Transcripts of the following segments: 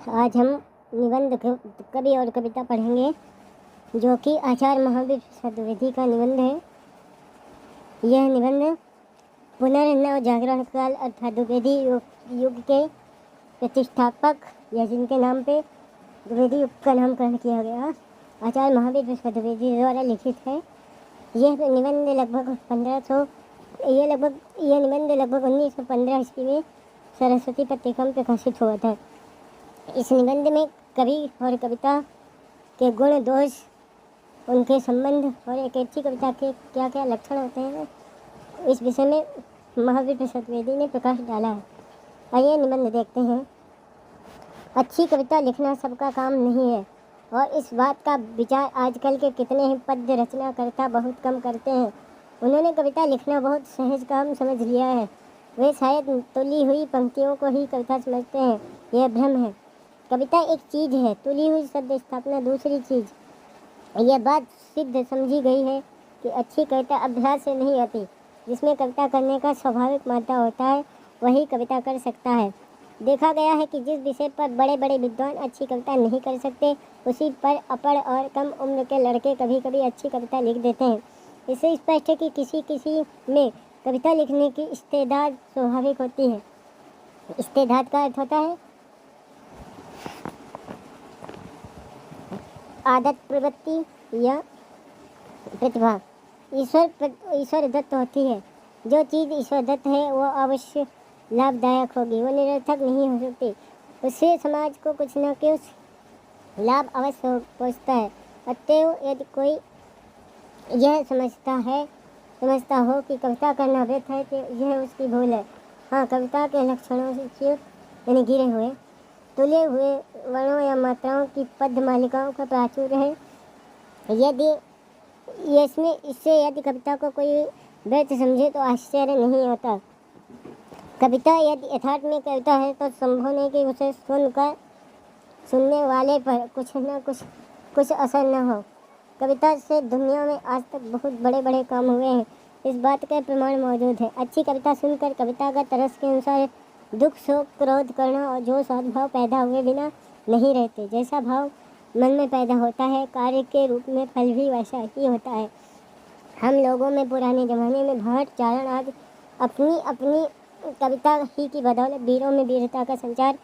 आज हम निबंध कवि और कविता पढ़ेंगे जो कि आचार्य महावीर प्रसाद द्विवेदी का निबंध है। यह निबंध पुनर्नव जागरण काल अर्थात द्विवेदी युग के प्रतिष्ठापक या जिनके नाम पे द्विवेदी युग का नामकरण किया गया आचार्य महावीर प्रसाद द्विवेदी द्वारा लिखित है। यह निबंध लगभग 1915 ईस्वी में सरस्वती पत्रिका में प्रकाशित हुआ था। इस निबंध में कवि और कविता के गुण दोष, उनके संबंध और एक अच्छी कविता के क्या क्या लक्षण होते हैं, इस विषय में महावीर प्रसाद द्विवेदी ने प्रकाश डाला है। आइए निबंध देखते हैं। अच्छी कविता लिखना सबका काम नहीं है और इस बात का विचार आजकल के कितने ही पद्य रचनाकर्ता बहुत कम करते हैं। उन्होंने कविता लिखना बहुत सहज काम समझ लिया है। वे शायद तुली हुई पंक्तियों को ही कविता समझते हैं। यह भ्रम है। कविता एक चीज़ है, तुली हुई शब्द स्थापना दूसरी चीज़। यह बात सिद्ध समझी गई है कि अच्छी कविता अभ्यास से नहीं आती। जिसमें कविता करने का स्वाभाविक मात्रा होता है वही कविता कर सकता है। देखा गया है कि जिस विषय पर बड़े बड़े विद्वान अच्छी कविता नहीं कर सकते, उसी पर अपढ़ और कम उम्र के लड़के कभी कभी अच्छी कविता लिख देते हैं। इससे स्पष्ट है कि किसी किसी में कविता लिखने की इस्तेदाद स्वाभाविक होती है। इस्तेदाद का अर्थ होता है आदत, प्रवृत्ति या प्रतिभा। ईश्वर दत्त होती है। जो चीज़ ईश्वर दत्त है वो अवश्य लाभदायक होगी, वो निरर्थक नहीं हो सकती। उससे समाज को कुछ न कुछ लाभ अवश्य पहुँचता है। अतएव यदि कोई यह समझता हो कि कविता करना व्यर्थ है तो यह उसकी भूल है। हाँ, कविता के लक्षणों से च्युत यानी गिरे हुए, तुले हुए वर्णों या मात्राओं की पद्य मालिकाओं का प्राचुर्य है। इससे यदि कविता को कोई व्यर्थ समझे तो आश्चर्य नहीं होता। कविता यदि यथार्थ में कविता है तो संभव नहीं कि उसे सुनने वाले पर कुछ असर न हो। कविता से दुनिया में आज तक बहुत बड़े बड़े काम हुए हैं। इस बात का प्रमाण मौजूद है। अच्छी कविता सुनकर कविता का तरस के अनुसार दुख, शोक, क्रोध करना और जो सद्भाव पैदा हुए बिना नहीं रहते। जैसा भाव मन में पैदा होता है, कार्य के रूप में फल भी वैसा ही होता है। हम लोगों में पुराने जमाने में भाट, चारण आदि अपनी कविता ही की बदौलत वीरों में वीरता का संचार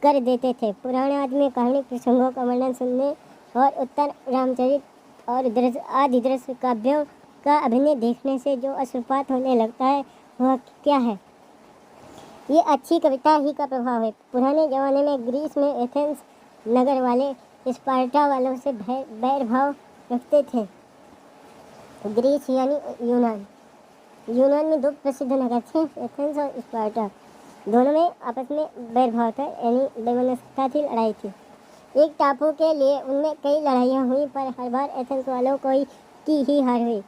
कर देते थे। पुराने आदमी काल्पनिक प्रसंगों का वर्णन सुनने और उत्तर रामचरित और आदि दृश्य काव्यों का अभिनय देखने से जो अश्रुपात होने लगता है वह क्या है? ये अच्छी कविता ही का प्रभाव है। पुराने ज़माने में ग्रीस में एथेंस नगर वाले स्पार्टा वालों से बैर भाव रखते थे। ग्रीस यानी यूनान में दो प्रसिद्ध नगर थे, एथेंस और स्पार्टा। दोनों में आपस में बैर भाव था, यानी वैमनस्यता थी, लड़ाई थी। एक टापू के लिए उनमें कई लड़ाइयाँ हुई पर हर बार एथेंस वालों की ही हार हुई।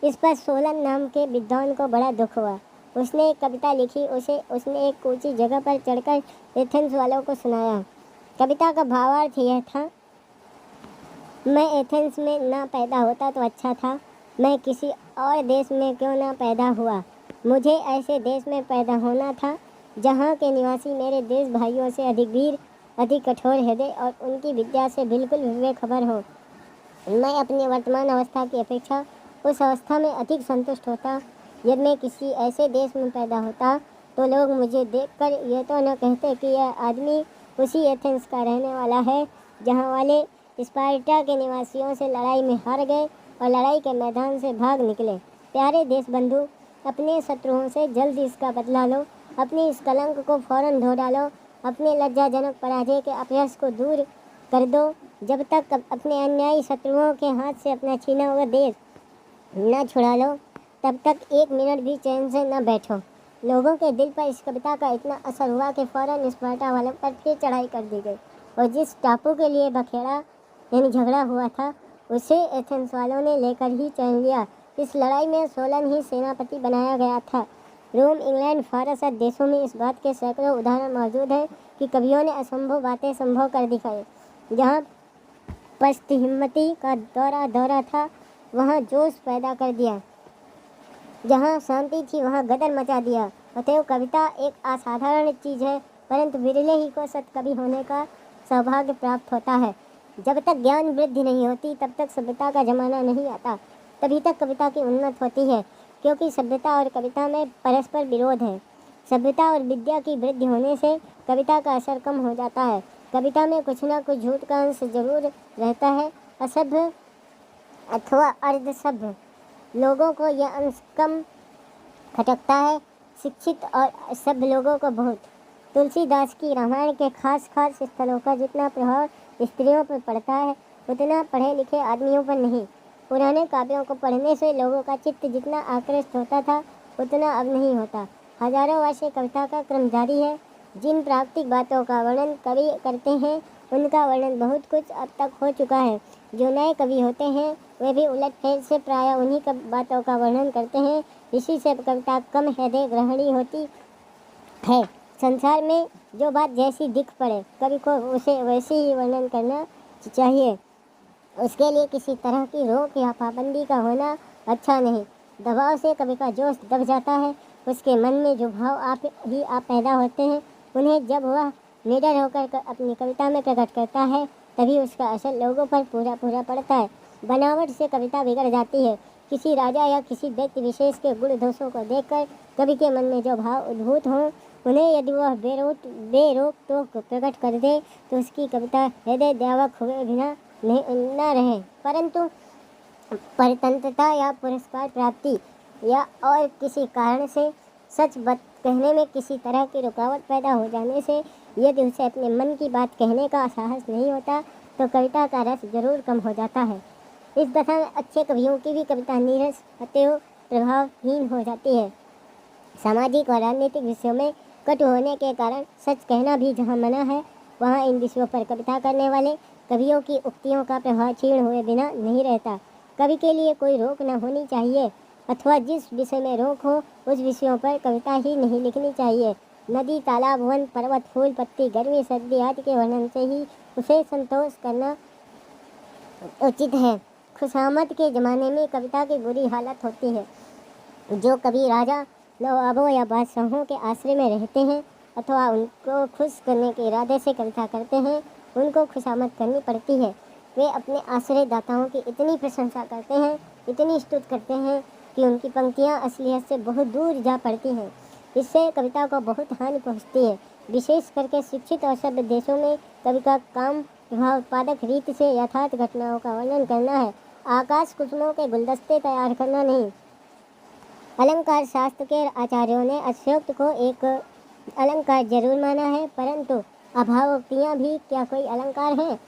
इस पर सोलन नाम के विद्वान को बड़ा दुख हुआ। उसने एक कविता लिखी। उसने एक ऊंची जगह पर चढ़कर एथेंस वालों को सुनाया। कविता का भावार्थ यह था, मैं एथेंस में ना पैदा होता तो अच्छा था। मैं किसी और देश में क्यों ना पैदा हुआ। मुझे ऐसे देश में पैदा होना था जहाँ के निवासी मेरे देश भाइयों से अधिक वीर, अधिक कठोर हृदय और उनकी विद्या से बिल्कुल बेखबर हो। मैं अपनी वर्तमान अवस्था की अपेक्षा उस अवस्था में अधिक संतुष्ट होता। यदि मैं किसी ऐसे देश में पैदा होता तो लोग मुझे देखकर यह तो न कहते कि यह आदमी उसी एथेंस का रहने वाला है जहाँ वाले स्पार्टा के निवासियों से लड़ाई में हार गए और लड़ाई के मैदान से भाग निकले। प्यारे देश बंधु, अपने शत्रुओं से जल्द इसका बदला लो। अपनी इस कलंक को फौरन धो डालो। अपने लज्जाजनक पराजय के अपयश को दूर कर दो। जब तक अपने अन्यायी शत्रुओं के हाथ से अपना छीना हुआ देश न छुड़ा लो, तब तक एक मिनट भी चैन से न बैठो। लोगों के दिल पर इस कविता का इतना असर हुआ कि फौरन स्पार्टा वालों पर फिर चढ़ाई कर दी गई और जिस टापू के लिए बखेड़ा यानी झगड़ा हुआ था उसे एथेंस वालों ने लेकर ही चैन लिया। इस लड़ाई में सोलन ही सेनापति बनाया गया था। रोम, इंग्लैंड, फारस आदि देशों में इस बात के सैकड़ों उदाहरण मौजूद हैं कि कवियों ने असंभव बातें संभव कर दिखाई। जहाँ पस्त हिम्मती का दौरा था वहाँ जोश पैदा कर दिया। जहाँ शांति थी वहाँ गदर मचा दिया। अतएव कविता एक असाधारण चीज़ है, परंतु विरले ही को सत्कवि होने का सौभाग्य प्राप्त होता है। जब तक ज्ञान वृद्धि नहीं होती तब तक सभ्यता का जमाना नहीं आता, तभी तक कविता की उन्नत होती है, क्योंकि सभ्यता और कविता में परस्पर विरोध है। सभ्यता और विद्या की वृद्धि होने से कविता का असर कम हो जाता है। कविता में कुछ न कुछ झूठ का अंश जरूर रहता है। असभ्य अथवा अर्धसभ्य लोगों को यह अंश कम खटकता है, शिक्षित और सभ्य लोगों को बहुत। तुलसीदास की रामायण के खास स्थलों का जितना प्रभाव स्त्रियों पर पड़ता है उतना पढ़े लिखे आदमियों पर नहीं। पुराने काव्यों को पढ़ने से लोगों का चित्त जितना आकृष्ट होता था उतना अब नहीं होता। हजारों वर्ष से कविता का क्रम जारी है। जिन प्राकृतिक बातों का वर्णन कवि करते हैं उनका वर्णन बहुत कुछ अब तक हो चुका है। जो नए कवि होते हैं वे भी उलटफेर से प्राय उन्हीं बातों का वर्णन करते हैं। इसी से कविता कम हृदय ग्रहणी होती है। संसार में जो बात जैसी दिख पड़े कवि को उसे वैसे ही वर्णन करना चाहिए। उसके लिए किसी तरह की रोक या पाबंदी का होना अच्छा नहीं। दबाव से कवि का जोश दब जाता है। उसके मन में जो भाव आप पैदा होते हैं उन्हें जब वह निडर होकर अपनी कविता में प्रकट करता है तभी उसका असर लोगों पर पूरा पड़ता है। बनावट से कविता बिगड़ जाती है। किसी राजा या किसी व्यक्ति विशेष के गुण दोषों को देखकर कवि के मन में जो भाव उद्भूत हों उन्हें यदि वह बेरोक टोक प्रकट कर दे तो उसकी कविता हृदय द्यावक हुए बिना न रहे। परंतु परतंत्रता या पुरस्कार प्राप्ति या और किसी कारण से सच कहने में किसी तरह की रुकावट पैदा हो जाने से यदि उसे अपने मन की बात कहने का साहस नहीं होता तो कविता का रस जरूर कम हो जाता है। इस दशा में अच्छे कवियों की भी कविता नीरस अतएव प्रभावहीन हो जाती है। सामाजिक और राजनीतिक विषयों में कटु होने के कारण सच कहना भी जहाँ मना है वहाँ इन विषयों पर कविता करने वाले कवियों की उक्तियों का प्रभाव क्षीण हुए बिना नहीं रहता। कवि के लिए कोई रोक न होनी चाहिए, अथवा जिस विषय में रोक हो उस विषयों पर कविता ही नहीं लिखनी चाहिए। नदी, तालाब, वन, पर्वत, फूल, पत्ती, गर्मी, सर्दी आदि के वर्णन से ही उसे संतोष करना उचित है। खुशामद के ज़माने में कविता की बुरी हालत होती है। जो कवि राजा, नवाबों या बादशाहों के आश्रय में रहते हैं अथवा उनको खुश करने के इरादे से कविता करते हैं उनको खुशामद करनी पड़ती है। वे अपने आश्रयदाताओं की इतनी प्रशंसा करते हैं, इतनी स्तुति करते हैं कि उनकी पंक्तियाँ असलियत से बहुत दूर जा पड़ती हैं। इससे कविता को बहुत हानि पहुँचती है। विशेष करके शिक्षित और सभ्य देशों में कवि का काम प्रभाव उत्पादक रीति से यथार्थ घटनाओं का वर्णन करना है, आकाश कुसुमों के गुलदस्ते तैयार करना नहीं। अलंकार शास्त्र के आचार्यों ने अतिशयोक्ति को एक अलंकार जरूर माना है, परंतु अभावोक्तियाँ भी क्या कोई अलंकार हैं?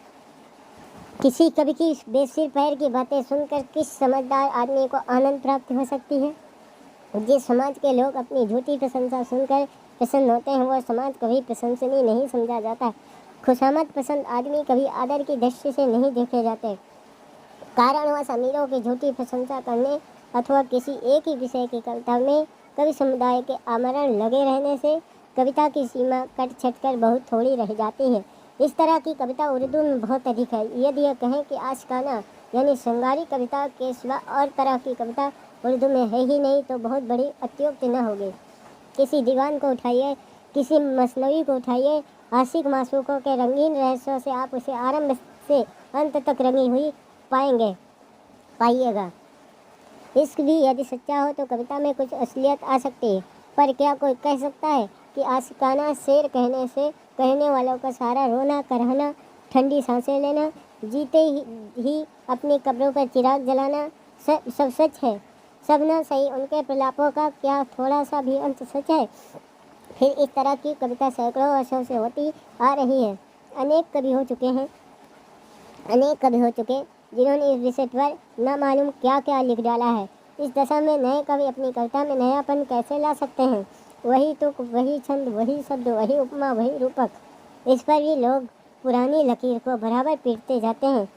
किसी कवि की बेसिर पैर की बातें सुनकर किस समझदार आदमी को आनंद प्राप्त हो सकती है? जिस समाज के लोग अपनी झूठी प्रशंसा सुनकर प्रसन्न होते हैं वह समाज कभी प्रशंसनीय नहीं समझा जाता। खुशामद पसंद आदमी कभी आदर की दृष्टि से नहीं देखे जाते। कारणवश अमीरों की झूठी प्रशंसा करने अथवा किसी एक ही विषय की कविता में कवि समुदाय के आमरण लगे रहने से कविता की सीमा कट छटकर बहुत थोड़ी रह जाती है। इस तरह की कविता उर्दू में बहुत अधिक है। यदि यह कहें कि आशिकाना यानी श्रृंगारी कविता के सिवा और तरह की कविता उर्दू में है ही नहीं तो बहुत बड़ी अत्युक्ति न होगी। किसी दीवान को उठाइए, किसी मसनवी को उठाइए, आशिक मासूकों के रंगीन रहस्यों से आप उसे आरंभ से अंत तक रंगी हुई पाइएगा। इश्क भी यदि सच्चा हो तो कविता में कुछ असलियत आ सकती है, पर क्या कोई कह सकता है कि आशिकाना शेर कहने से कहने वालों का सारा रोना, करहना, ठंडी सांसें लेना, जीते ही अपनी कब्रों पर चिराग जलाना सब सच है? सब न सही उनके प्रलापों का क्या थोड़ा सा भी अंत सच है? फिर इस तरह की कविता सैकड़ों वर्षों से होती आ रही है। अनेक कवि हो चुके जिन्होंने इस विषय पर न मालूम क्या क्या लिख डाला है। इस दशा में नए कवि अपनी कविता में नयापन कैसे ला सकते हैं? वही तुक, वही छंद, वही शब्द, वही उपमा, वही रूपक। इस पर भी लोग पुरानी लकीर को बराबर पीटते जाते हैं।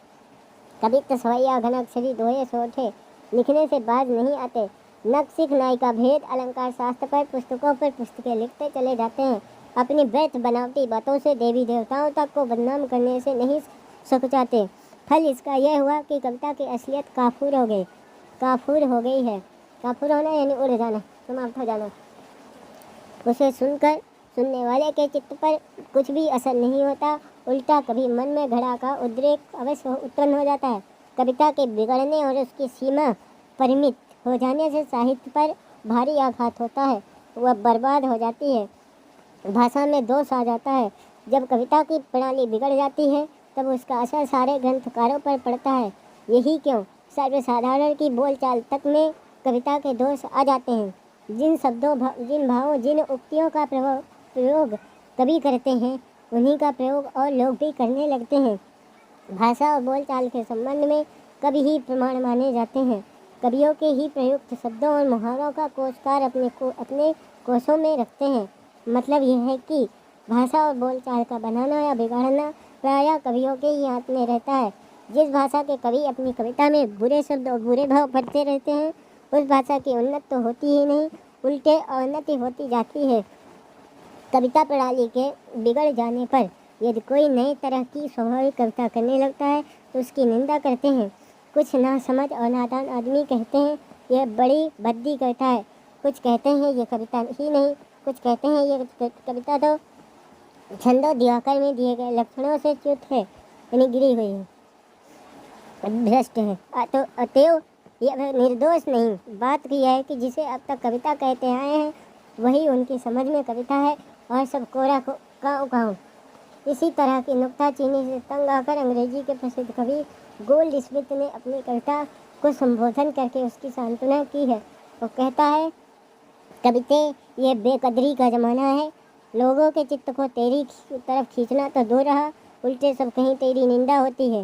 कवित्व सवैया घनाक्षरी दोहे सोठे लिखने से बाज नहीं आते। नक सिख नायिका भेद अलंकार शास्त्र पर पुस्तकों पर पुस्तकें लिखते चले जाते हैं। अपनी व्यर्थ बनावटी बातों से देवी देवताओं तक को बदनाम करने से नहीं सकुचाते। फल इसका यह हुआ कि कविता की असलियत काफूर हो गई है। काफूर होना यानी उड़ जाना, समाप्त हो जाना। उसे सुनकर सुनने वाले के चित्त पर कुछ भी असर नहीं होता, उल्टा कभी मन में घड़ा का उद्रेक अवश्य उत्पन्न हो जाता है। कविता के बिगड़ने और उसकी सीमा परिमित हो जाने से साहित्य पर भारी आघात होता है, वह बर्बाद हो जाती है, भाषा में दोष आ जाता है। जब कविता की प्रणाली बिगड़ जाती है तब उसका असर सारे ग्रंथकारों पर पड़ता है। यही क्यों सर्वसाधारण की बोलचाल तक में कविता के दोष आ जाते हैं। जिन शब्दों, जिन भावों, जिन उक्तियों का प्रयोग कवि करते हैं, उन्हीं का प्रयोग और लोग भी करने लगते हैं। भाषा और बोलचाल के संबंध में कवि ही प्रमाण माने जाते हैं। कवियों के ही प्रयुक्त शब्दों और मुहावरों का कोशकार अपने कोशों में रखते हैं। मतलब यह है कि भाषा और बोलचाल का बनाना या बिगाड़ना प्रायः कवियों के ही हाथ में रहता है। जिस भाषा के कवि अपनी कविता में बुरे शब्द और बुरे भाव भरते रहते हैं, उस भाषा की उन्नति तो होती ही नहीं, उल्टे अवनति होती जाती है। कविता प्रणाली के बिगड़ जाने पर यदि कोई नई तरह की स्वाभाविक कविता करने लगता है तो उसकी निंदा करते हैं। कुछ नासमझ और नादान आदमी कहते हैं यह बड़ी भद्दी कविता है, कुछ कहते हैं ये कविता ही नहीं, कुछ कहते हैं ये कविता तो छंदो दिवाकर में दिए गए लक्षणों से च्युत है, यानी गिरी हुई है, भ्रष्ट है। तो अतएव यह निर्दोष नहीं। बात की है कि जिसे अब तक कविता कहते आए हैं वही उनकी समझ में कविता है और सब कोरा काऊ। इसी तरह की नुक्ताचीनी से तंग आकर अंग्रेजी के प्रसिद्ध कवि गोल्ड स्मिथ ने अपनी कविता को संबोधन करके उसकी सांत्वना की है। वो कहता है, कविते ये बेकदरी का ज़माना है, लोगों के चित्त को तेरी तरफ खींचना तो दूर रहा, उल्टे सब कहीं तेरी निंदा होती है।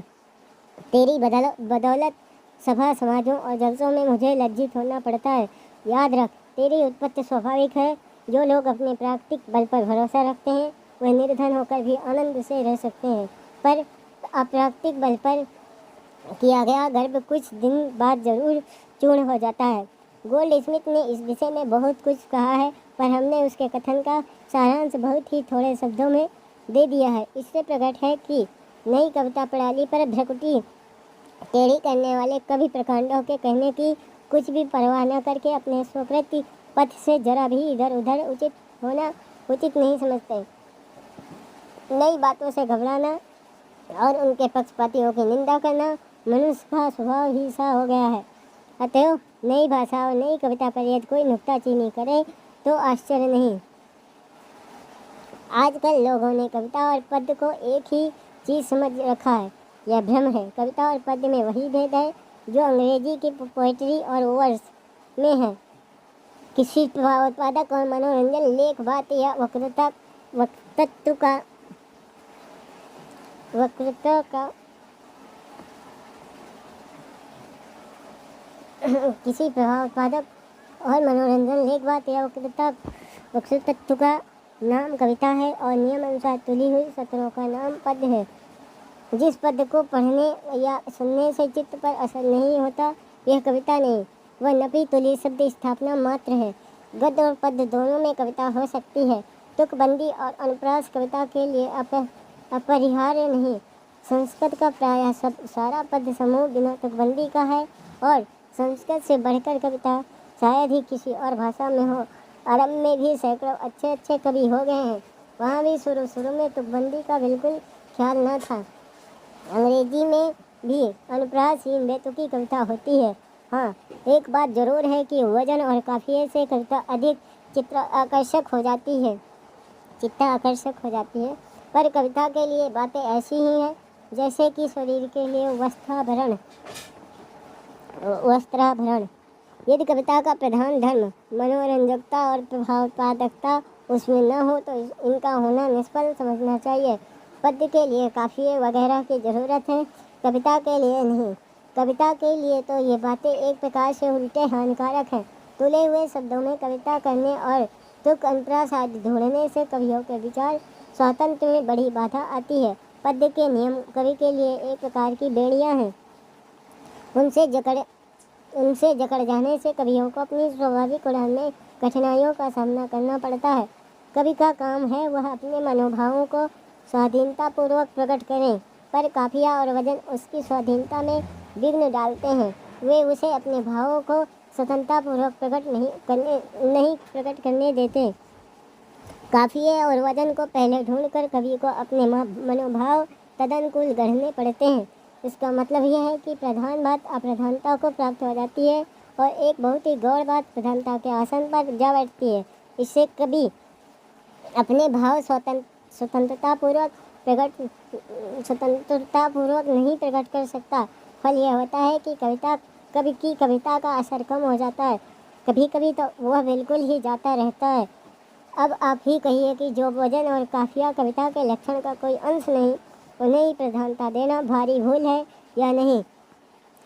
तेरी बदौलत सभा समाजों और जलसों में मुझे लज्जित होना पड़ता है। याद रख, तेरी उत्पत्ति स्वाभाविक है। जो लोग अपने प्राकृतिक बल पर भरोसा रखते हैं वह निर्धन होकर भी आनंद से रह सकते हैं, पर अप्राकृतिक बल पर किया गया गर्व कुछ दिन बाद जरूर चूर्ण हो जाता है। गोल्ड स्मिथ ने इस विषय में बहुत कुछ कहा है, पर हमने उसके कथन का सारांश बहुत ही थोड़े शब्दों में दे दिया है। इससे प्रकट है कि नई कविता प्रणाली पर भ्रकुटी टेढ़ी करने वाले कवि प्रकांडों के कहने की कुछ भी परवाह न करके अपने स्वकृति पथ से जरा भी इधर उधर होना उचित नहीं समझते। नई बातों से घबराना और उनके पक्षपातियों की निंदा करना मनुष्य का स्वभाव ही सा हो गया है। अतएव नई भाषा और नई कविता पर यदि कोई नुक्ताचीनी करे तो आश्चर्य नहीं। आजकल लोगों ने कविता और पद्य को एक ही चीज़ समझ रखा है, यह भ्रम है। कविता और पद्य में वही भेद है जो अंग्रेजी की पोएट्री और वर्स में है। किसी उत्पादक और मनोरंजन लेख, बात या वक्तृत्व का किसी प्रभाव उत्पादक और मनोरंजन लेख, बात या वक्तृत्व का नाम कविता है और नियम अनुसार तुली हुई सत्रों का नाम पद्य है। जिस पद्य को पढ़ने या सुनने से चित्त पर असर नहीं होता यह कविता नहीं, वह नपी तुली शब्द स्थापना मात्र है। गद्य और पद्य दोनों में कविता हो सकती है। तुकबंदी और अनुप्रास कविता के लिए अपरिहार्य नहीं। संस्कृत का प्रायः सारा पद्य समूह बिना तुकबंदी का है और संस्कृत से बढ़कर कविता शायद ही किसी और भाषा में हो। अरब में भी सैकड़ों अच्छे कवि हो गए हैं, वहाँ भी शुरू में तुकबंदी का बिल्कुल ख्याल न था। अंग्रेजी में भी अनुप्रासहीन बेतुकी कविता होती है। हाँ, एक बात जरूर है कि वजन और काफिये से कविता अधिक चित्त आकर्षक हो जाती है, पर कविता के लिए बातें ऐसी ही हैं जैसे कि शरीर के लिए वस्त्राभरण। यदि कविता का प्रधान धर्म मनोरंजकता और प्रभावोत्पादकता उसमें न हो तो इनका होना निष्फल समझना चाहिए। पद्य के लिए काफिये वगैरह की ज़रूरत है, कविता के लिए नहीं। कविता के लिए तो ये बातें एक प्रकार से उल्टे हानिकारक हैं। तुले हुए शब्दों में कविता करने और तुक अनुप्रास आदि ढूंढने से कवियों के विचार स्वातंत्र में बड़ी बाधा आती है। पद्य के नियम कवि के लिए एक प्रकार की बेड़ियाँ हैं, उनसे जकड़ जाने से कवियों को अपनी स्वाभाविक उड़ान में कठिनाइयों का सामना करना पड़ता है। कवि का काम है वह अपने मनोभावों को स्वाधीनतापूर्वक प्रकट करें, पर काफिया और वजन उसकी स्वाधीनता में विघ्न डालते हैं। वे उसे अपने भावों को स्वतंत्रतापूर्वक नहीं प्रकट करने देते। काफिये और वजन को पहले ढूंढकर कवि को अपने मनोभाव तदनुकूल गढ़ने पड़ते हैं। इसका मतलब यह है कि प्रधान बात अप्रधानता को प्राप्त हो जाती है और एक बहुत ही गौण बात प्रधानता के आसन पर जा बैठती है। इससे कवि अपने भाव स्वतंत्रतापूर्वक नहीं प्रकट कर सकता। फल यह होता है कि कवि की कविता का असर कम हो जाता है, कभी कभी तो वह बिल्कुल ही जाता रहता है। अब आप ही कहिए कि जो वजन और काफिया कविता के लक्षण का कोई अंश नहीं, उन्हें ही प्रधानता देना भारी भूल है या नहीं।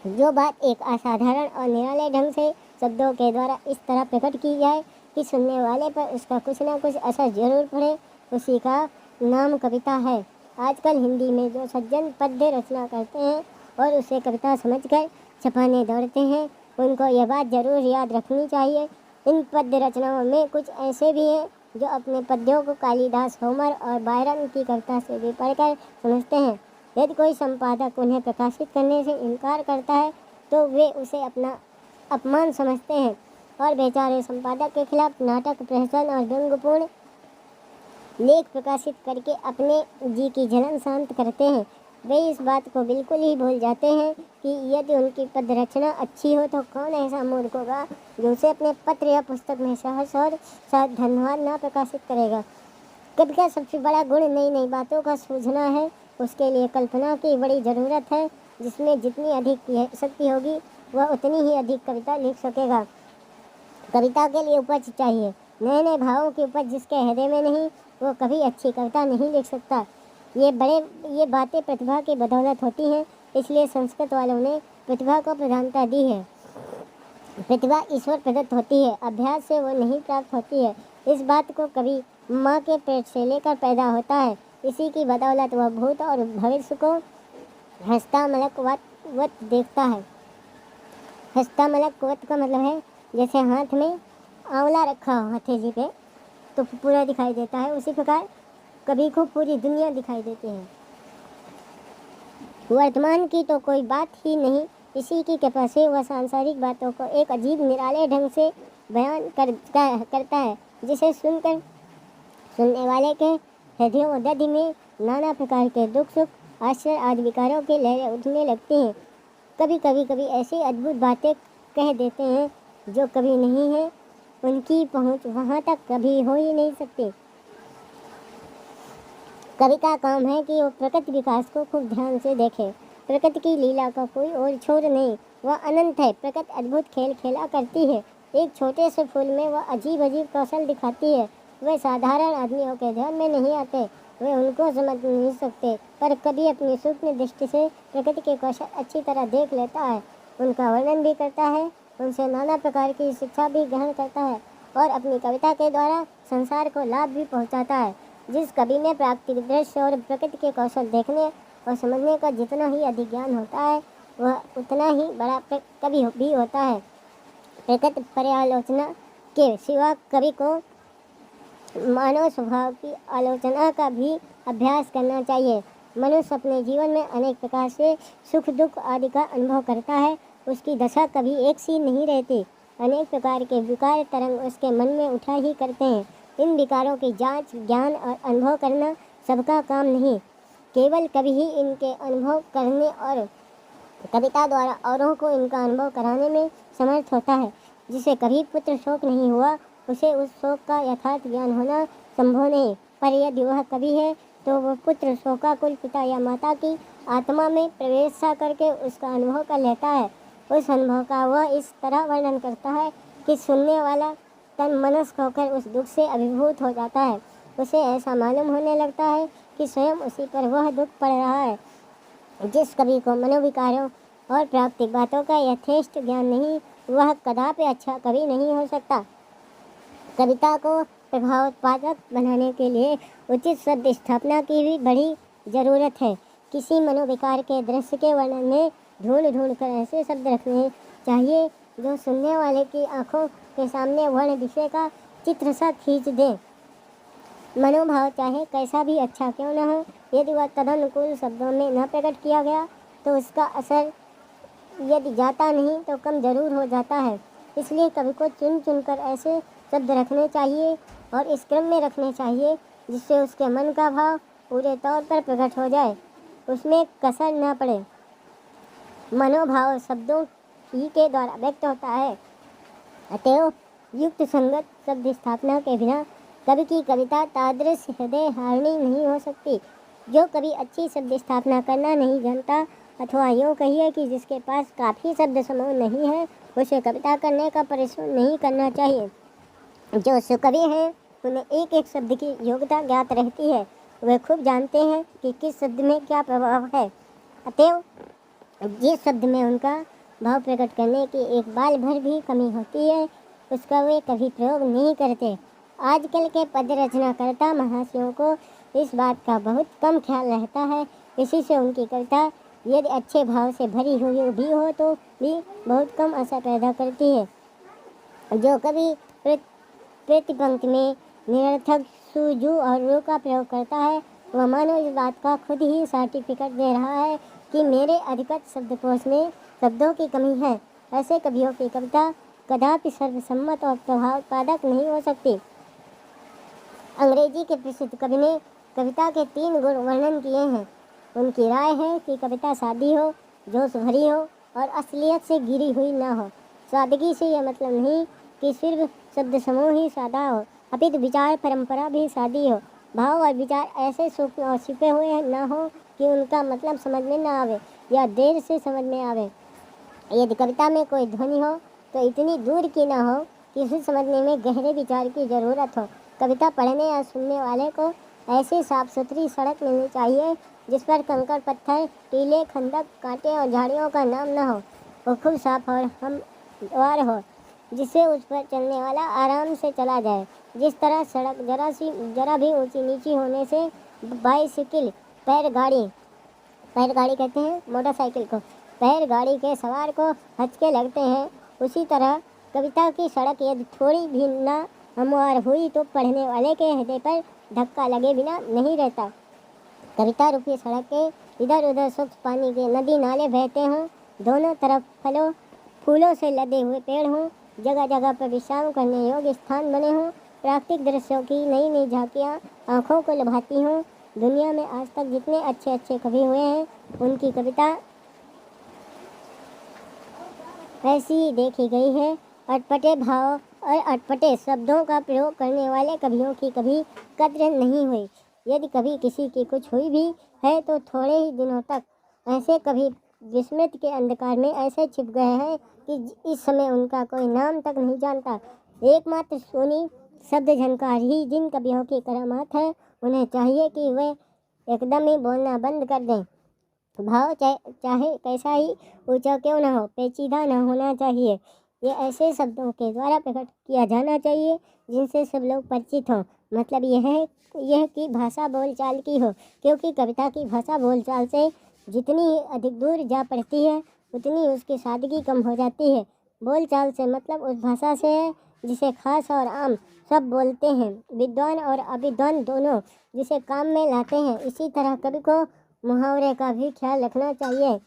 जो बात एक असाधारण और निराले ढंग से शब्दों के द्वारा इस तरह प्रकट की जाए कि सुनने वाले पर उसका कुछ न कुछ असर जरूर पड़े, उसी का नाम कविता है। आजकल हिंदी में जो सज्जन पद्य रचना करते हैं और उसे कविता समझकर छपाने दौड़ते हैं, उनको यह बात जरूर याद रखनी चाहिए। इन पद्य रचनाओं में कुछ ऐसे भी हैं जो अपने पद्यों को कालिदास, होमर और बायरन की कविता से भी पढ़कर समझते हैं। यदि कोई संपादक उन्हें प्रकाशित करने से इनकार करता है तो वे उसे अपना अपमान समझते हैं और बेचारे संपादक के खिलाफ नाटक, प्रहसन और व्यंग्यपूर्ण लेख प्रकाशित करके अपने जी की जलन शांत करते हैं। वे इस बात को बिल्कुल ही भूल जाते हैं कि यदि उनकी पद्य रचना अच्छी हो तो कौन ऐसा मूर्ख होगा जो उसे अपने पत्र या पुस्तक में सहर्ष और शायद धन्यवाद न प्रकाशित करेगा। कवि का सबसे बड़ा गुण नई नई बातों का सूझना है। उसके लिए कल्पना की बड़ी ज़रूरत है, जिसमें जितनी अधिक शक्ति होगी वह उतनी ही अधिक कविता लिख सकेगा। कविता के लिए उपज चाहिए, नए नए भावों की उपज जिसके हृदय में नहीं वो कभी अच्छी कविता नहीं लिख सकता। ये बातें प्रतिभा की बदौलत होती हैं, इसलिए संस्कृत वालों ने प्रतिभा को प्रधानता दी है। प्रतिभा ईश्वर प्रदत्त होती है, अभ्यास से वो नहीं प्राप्त होती है। इस बात को कवि माँ के पेट से लेकर पैदा होता है, इसी की बदौलत वह भूत और भविष्य को हस्तामलकवत देखता है। हस्तामलकवत का मतलब है जैसे हाथ में आंवला रखा हो हथेली पे तो पूरा दिखाई देता है, उसी प्रकार कवि को पूरी दुनिया दिखाई देती है। वर्तमान की तो कोई बात ही नहीं, इसी की कृपा से वह सांसारिक बातों को एक अजीब निराले ढंग से बयान करता है, जिसे सुनकर सुनने वाले के हृदयों दधि में नाना प्रकार के दुख, सुख, आश्चर्य आदि विकारों की लहरें उठने लगती हैं। कभी ऐसी अद्भुत बातें कह देते हैं जो कभी नहीं है, उनकी पहुंच वहां तक कभी हो ही नहीं सकती। कवि का काम है कि वो प्रकृति विकास को खूब ध्यान से देखे। प्रकृति की लीला का कोई और छोर नहीं, वह अनंत है। प्रकृति अद्भुत खेल खेला करती है, एक छोटे से फूल में वह अजीब अजीब कौशल दिखाती है। वे साधारण आदमियों के ध्यान में नहीं आते, वे उनको समझ नहीं सकते, पर कभी अपनी सूक्ष्म दृष्टि से प्रकृति के कौशल अच्छी तरह देख लेता है, उनका वर्णन भी करता है, उनसे नाना प्रकार की शिक्षा भी ग्रहण करता है और अपनी कविता के द्वारा संसार को लाभ भी पहुंचाता है। जिस कवि में प्राकृतिक दृश्य और प्रकृति के कौशल देखने और समझने का जितना ही अधिक ज्ञान होता है वह उतना ही बड़ा कवि भी होता है। प्रकृति पर्यालोचना के सिवा कवि को मानव स्वभाव की आलोचना का भी अभ्यास करना चाहिए। मनुष्य अपने जीवन में अनेक प्रकार से सुख दुख आदि का अनुभव करता है, उसकी दशा कभी एक सी नहीं रहती। अनेक प्रकार के विकार तरंग उसके मन में उठा ही करते हैं। इन विकारों की जांच, ज्ञान और अनुभव करना सबका काम नहीं, केवल कभी ही इनके अनुभव करने और कविता द्वारा औरों को इनका अनुभव कराने में समर्थ होता है। जिसे कभी पुत्र शोक नहीं हुआ उसे उस शोक का यथार्थ ज्ञान होना संभव नहीं, पर यदि वह कवि है तो वह पुत्र शोकाकुल पिता या माता की आत्मा में प्रवेश सा करके उसका अनुभव कर लेता है। उस अनुभव का वह इस तरह वर्णन करता है कि सुनने वाला तन मनस्क होकर उस दुख से अभिभूत हो जाता है। उसे ऐसा मालूम होने लगता है कि स्वयं उसी पर वह दुख पड़ रहा है। जिस कवि को मनोविकारों और प्राकृतिक बातों का यथेष्ट ज्ञान नहीं, वह कदापि अच्छा कवि नहीं हो सकता। कविता को प्रभावोत्पादक बनाने के लिए उचित शब्द स्थापना की भी बड़ी ज़रूरत है। किसी मनोविकार के दृश्य के वर्णन में ढूंढ कर ऐसे शब्द रखने चाहिए जो सुनने वाले की आंखों के सामने वर्ण विषय का चित्र सा खींच दे। मनोभाव चाहे कैसा भी अच्छा क्यों न हो, यदि वह तदनुकूल शब्दों में न प्रकट किया गया तो उसका असर यदि जाता नहीं तो कम जरूर हो जाता है। इसलिए कवि को चुन कर ऐसे शब्द रखने चाहिए और इस क्रम में रखने चाहिए जिससे उसके मन का भाव पूरे तौर पर प्रकट हो जाए, उसमें कसर न पड़े। मनोभाव शब्दों ही के द्वारा व्यक्त होता है, अतएव युक्त संगत शब्द स्थापना के बिना कवि की कविता तादृश हृदय हारणी नहीं हो सकती। जो कवि अच्छी शब्द स्थापना करना नहीं जानता, अथवा यूँ कहिए कि जिसके पास काफ़ी शब्द समूह नहीं है, उसे कविता करने का परिश्रम नहीं करना चाहिए। जो सुकवि हैं उन्हें एक एक शब्द की योग्यता ज्ञात रहती है, वे खूब जानते हैं कि किस शब्द में क्या प्रभाव है, अतएव जिस शब्द में उनका भाव प्रकट करने की एक बाल भर भी कमी होती है, उसका वे कभी प्रयोग नहीं करते। आजकल के पद्य रचनाकर्ता महाशयों को इस बात का बहुत कम ख्याल रहता है, इसी से उनकी कविता यदि अच्छे भाव से भरी हुई भी हो तो भी बहुत कम असर पैदा करती है। जो कभी प्रतिपंक्ति में निरर्थक सूजू और रू का प्रयोग करता है, वह मानो इस बात का खुद ही सर्टिफिकेट दे रहा है कि मेरे अधिगत शब्दकोश में शब्दों की कमी है। ऐसे कवियों की कविता कदापि सर्वसम्मत और प्रभाव उत्पादक नहीं हो सकती। अंग्रेजी के प्रसिद्ध कवि ने कविता के 3 गुण वर्णन किए हैं। उनकी राय है कि कविता सादी हो, जोश भरी हो और असलियत से घिरी हुई न हो। सादगी से यह मतलब नहीं कि सिर्फ शब्द समूह ही सादा हो, अपितु विचार परंपरा भी सादी हो। भाव और विचार ऐसे सूक्ष्म और छिपे हुए न हो कि उनका मतलब समझ में न आवे या देर से समझ में आवे। यदि कविता में कोई ध्वनि हो तो इतनी दूर की न हो कि उसे समझने में गहरे विचार की जरूरत हो। कविता पढ़ने या सुनने वाले को ऐसी साफ सुथरी सड़क मिलनी चाहिए जिस पर कंकड़, पत्थर, टीले, खंदक, कांटे और झाड़ियों का नाम न हो। वो खूब साफ और हमवार हो, जिससे उस पर चलने वाला आराम से चला जाए। जिस तरह सड़क जरा भी ऊंची नीची होने से बाइसिकल, पैर गाड़ी कहते हैं मोटरसाइकिल को, पैर गाड़ी के सवार को हचके लगते हैं, उसी तरह कविता की सड़क यदि थोड़ी भी ना हमवार हुई तो पढ़ने वाले के हृदय पर धक्का लगे बिना नहीं रहता। कविता रूपी सड़क के इधर उधर स्वच्छ पानी के नदी नाले बहते हों, दोनों तरफ फूलों से लदे हुए पेड़ हों, जगह जगह पर विश्राम करने योग्य स्थान बने हों, प्राकृतिक दृश्यों की नई नई झांकियाँ आँखों को लुभाती हों। दुनिया में आज तक जितने अच्छे अच्छे कवि हुए हैं, उनकी कविता ऐसी ही देखी गई है। अटपटे भाव और अटपटे शब्दों का प्रयोग करने वाले कवियों की कभी कद्र नहीं हुई। यदि कभी किसी की कुछ हुई भी है तो थोड़े ही दिनों तक। ऐसे कभी विस्मृति के अंधकार में ऐसे छिप गए हैं कि इस समय उनका कोई नाम तक नहीं जानता। एकमात्र सोनी शब्द झनकार ही जिन कवियों की करामात है, उन्हें चाहिए कि वे एकदम ही बोलना बंद कर दें। भाव चाहे कैसा ही ऊंचा क्यों न हो, पेचीदा न होना चाहिए। ये ऐसे शब्दों के द्वारा प्रकट किया जाना चाहिए जिनसे सब लोग परिचित हों। मतलब यह कि भाषा बोलचाल की हो, क्योंकि कविता की भाषा बोलचाल से जितनी अधिक दूर जा पड़ती है, उतनी उसकी सादगी कम हो जाती है। बोलचाल से मतलब उस भाषा से है जिसे खास और आम सब बोलते हैं, विद्वान और अविद्वान दोनों, जिसे काम में लाते हैं। इसी तरह कवि को मुहावरे का भी ख्याल रखना चाहिए।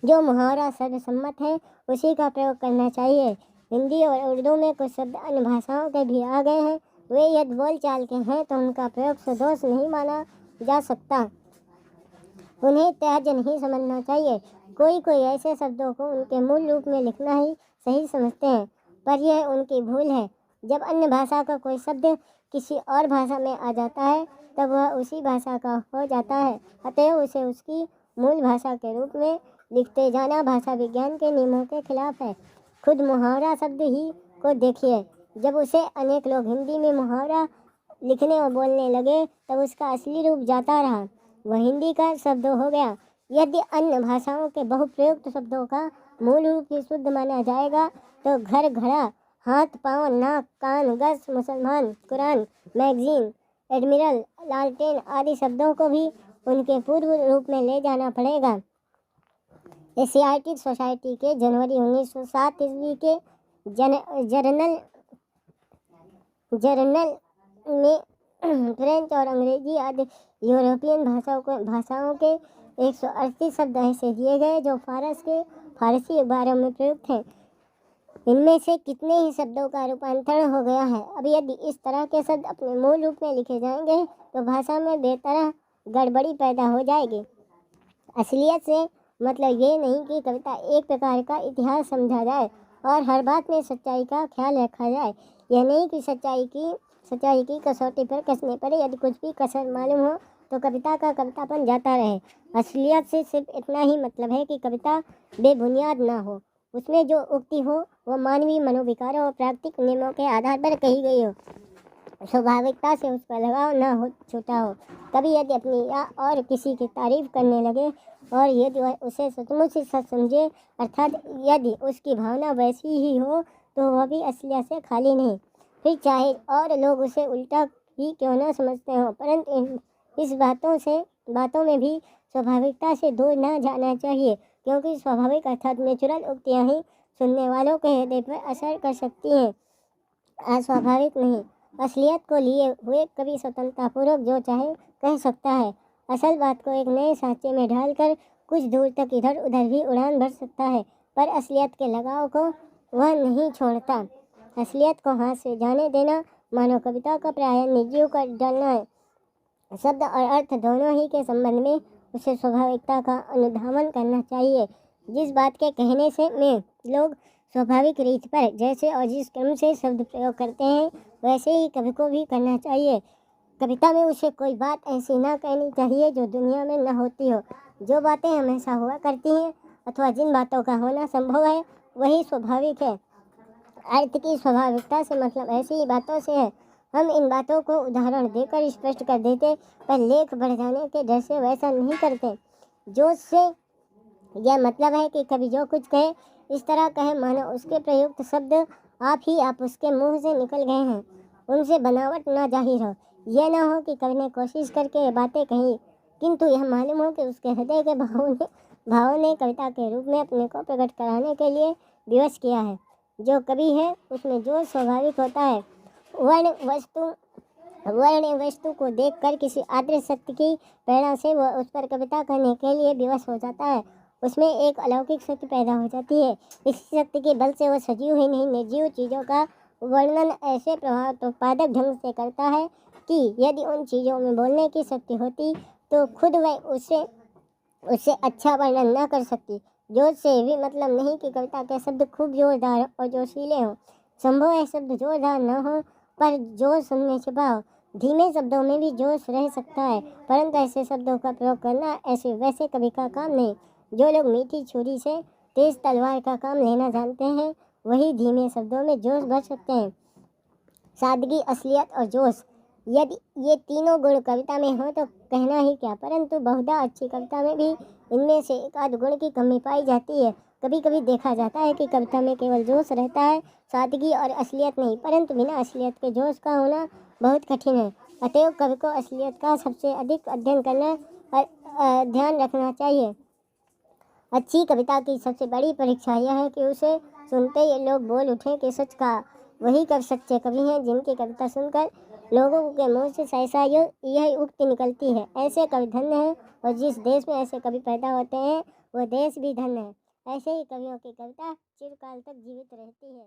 जो मुहावरा सर्वसम्मत है उसी का प्रयोग करना चाहिए। हिंदी और उर्दू में कुछ शब्द अन्य भाषाओं के भी आ गए हैं, वे यदि बोलचाल के हैं तो उनका प्रयोग सदोष नहीं माना जा सकता, उन्हें त्याज नहीं समझना चाहिए। कोई ऐसे शब्दों को उनके मूल रूप में लिखना ही सही समझते हैं, पर यह उनकी भूल है। जब अन्य भाषा का कोई शब्द किसी और भाषा में आ जाता है तब वह उसी भाषा का हो जाता है, अतएव उसे उसकी मूल भाषा के रूप में लिखते जाना भाषा विज्ञान के नियमों के खिलाफ है। खुद मुहावरा शब्द ही को देखिए, जब उसे अनेक लोग हिंदी में मुहावरा लिखने और बोलने लगे तब उसका असली रूप जाता रहा, वह हिंदी का शब्द हो गया। यदि अन्य भाषाओं के बहुप्रयुक्त शब्दों का मूल रूप ही शुद्ध माना जाएगा तो घर, घड़ा, हाथ, पाँव, नाक, कान, गज, मुसलमान, कुरान, मैगजीन, एडमिरल, लालटेन आदि शब्दों को भी उनके पूर्व रूप में ले जाना पड़ेगा। एशियाटिक सोसाइटी के जनवरी 1907 ईस्वी के जर्नल में फ्रेंच और अंग्रेजी आदि यूरोपियन भाषाओं के 138 शब्द ऐसे दिए गए जो फारसी अखबारों में प्रयुक्त हैं। इनमें से कितने ही शब्दों का रूपांतरण हो गया है। अब यदि इस तरह के शब्द अपने मूल रूप में लिखे जाएंगे तो भाषा में बेतरह गड़बड़ी पैदा हो जाएगी। असलियत से मतलब ये नहीं कि कविता एक प्रकार का इतिहास समझा जाए और हर बात में सच्चाई का ख्याल रखा जाए। यह नहीं कि सच्चाई की कसौटी पर कसने पर यदि कुछ भी कसर मालूम हो तो कविता का कवितापन जाता रहे। असलियत से सिर्फ इतना ही मतलब है कि कविता बेबुनियाद ना हो, उसमें जो उक्ति हो वो मानवीय मनोविकारों और प्राकृतिक नियमों के आधार पर कही गई हो, स्वाभाविकता से उसका लगाव न हो छूटा हो। कभी यदि अपनी या और किसी की तारीफ करने लगे और यदि वह उसे सचमुच ही सच समझे, अर्थात यदि उसकी भावना वैसी ही हो, तो वह भी असलियत से खाली नहीं। फिर चाहे और लोग उसे उल्टा ही क्यों न समझते हों, परंतु इस बातों में भी स्वाभाविकता से दूर न जाना चाहिए, क्योंकि स्वाभाविक अर्थात नेचुरल उक्तियाँ ही सुनने वालों के हृदय पर असर कर सकती हैं, अस्वाभाविक नहीं। असलियत को लिए हुए कवि स्वतंत्रतापूर्वक जो चाहे कह सकता है, असल बात को एक नए सांचे में ढालकर कुछ दूर तक इधर उधर भी उड़ान भर सकता है, पर असलियत के लगाव को वह नहीं छोड़ता। असलियत को हाथ से जाने देना मानव कविता का प्राय निजीव कर डालना है। शब्द और अर्थ दोनों ही के संबंध में उसे स्वाभाविकता का अनुधावन करना चाहिए। जिस बात के कहने से में लोग स्वाभाविक रीत पर जैसे और जिस क्रम से शब्द प्रयोग करते हैं वैसे ही कवि को भी करना चाहिए। कविता में उसे कोई बात ऐसी ना कहनी चाहिए जो दुनिया में न होती हो। जो बातें हमेशा हुआ करती हैं अथवा जिन बातों का होना संभव है वही स्वाभाविक है। अर्थ की स्वाभाविकता से मतलब ऐसी ही बातों से है। हम इन बातों को उदाहरण देकर स्पष्ट कर देते, पर लेख बढ़ जाने के डर से वैसा नहीं करते। जो से यह मतलब है कि कभी जो कुछ कहे इस तरह कहे मानो उसके प्रयुक्त शब्द आप उसके मुंह से निकल गए हैं, उनसे बनावट ना जाहिर हो। यह ना हो कि कवि ने कोशिश करके ये बातें कही, किंतु यह मालूम हो कि उसके हृदय के भावों ने कविता के रूप में अपने को प्रकट कराने के लिए विवश किया है। जो कवि है उसमें जो स्वाभाविक होता है, वर्ण वस्तु को देखकर किसी आदृश शक्ति की प्रेरणा से वह उस पर कविता करने के लिए विवश हो जाता है। उसमें एक अलौकिक शक्ति पैदा हो जाती है। इसी शक्ति के बल से वह सजीव ही नहीं निर्जीव चीज़ों का वर्णन ऐसे प्रभावोत्पादक ढंग से करता है कि यदि उन चीज़ों में बोलने की शक्ति होती तो खुद वह उससे अच्छा वर्णन न कर सकती। जोर से भी मतलब नहीं कि कविता के शब्द खूब जोरदार और जोशीले हों। संभव है शब्द जोरदार न हो पर जोश उनमें छिपा हो। धीमे शब्दों में भी जोश रह सकता है, परंतु ऐसे शब्दों का प्रयोग करना ऐसे वैसे कवि का काम नहीं। जो लोग मीठी छुरी से तेज तलवार का काम लेना जानते हैं वही धीमे शब्दों में जोश भर सकते हैं। सादगी, असलियत और जोश, यदि ये तीनों गुण कविता में हो तो कहना ही क्या, परंतु बहुधा अच्छी कविता में भी इनमें से एक आध गुण की कमी पाई जाती है। कभी कभी देखा जाता है कि कविता में केवल जोश रहता है, सादगी और असलियत नहीं, परंतु बिना असलियत के जोश का होना बहुत कठिन है। अतएव कवि को असलियत का सबसे अधिक अध्ययन करना ध्यान रखना चाहिए। अच्छी कविता की सबसे बड़ी परीक्षा यह है कि उसे सुनते ही लोग बोल उठें कि सच कहा। वही कवि सच्चे कवि हैं जिनकी कविता सुनकर लोगों के मुंह से सहसा यह उक्ति निकलती है, ऐसे कवि धन्य हैं। और जिस देश में ऐसे कवि पैदा होते हैं वह देश भी धन्य है। ऐसे ही कवियों की कविता चिरकाल तक जीवित रहती है।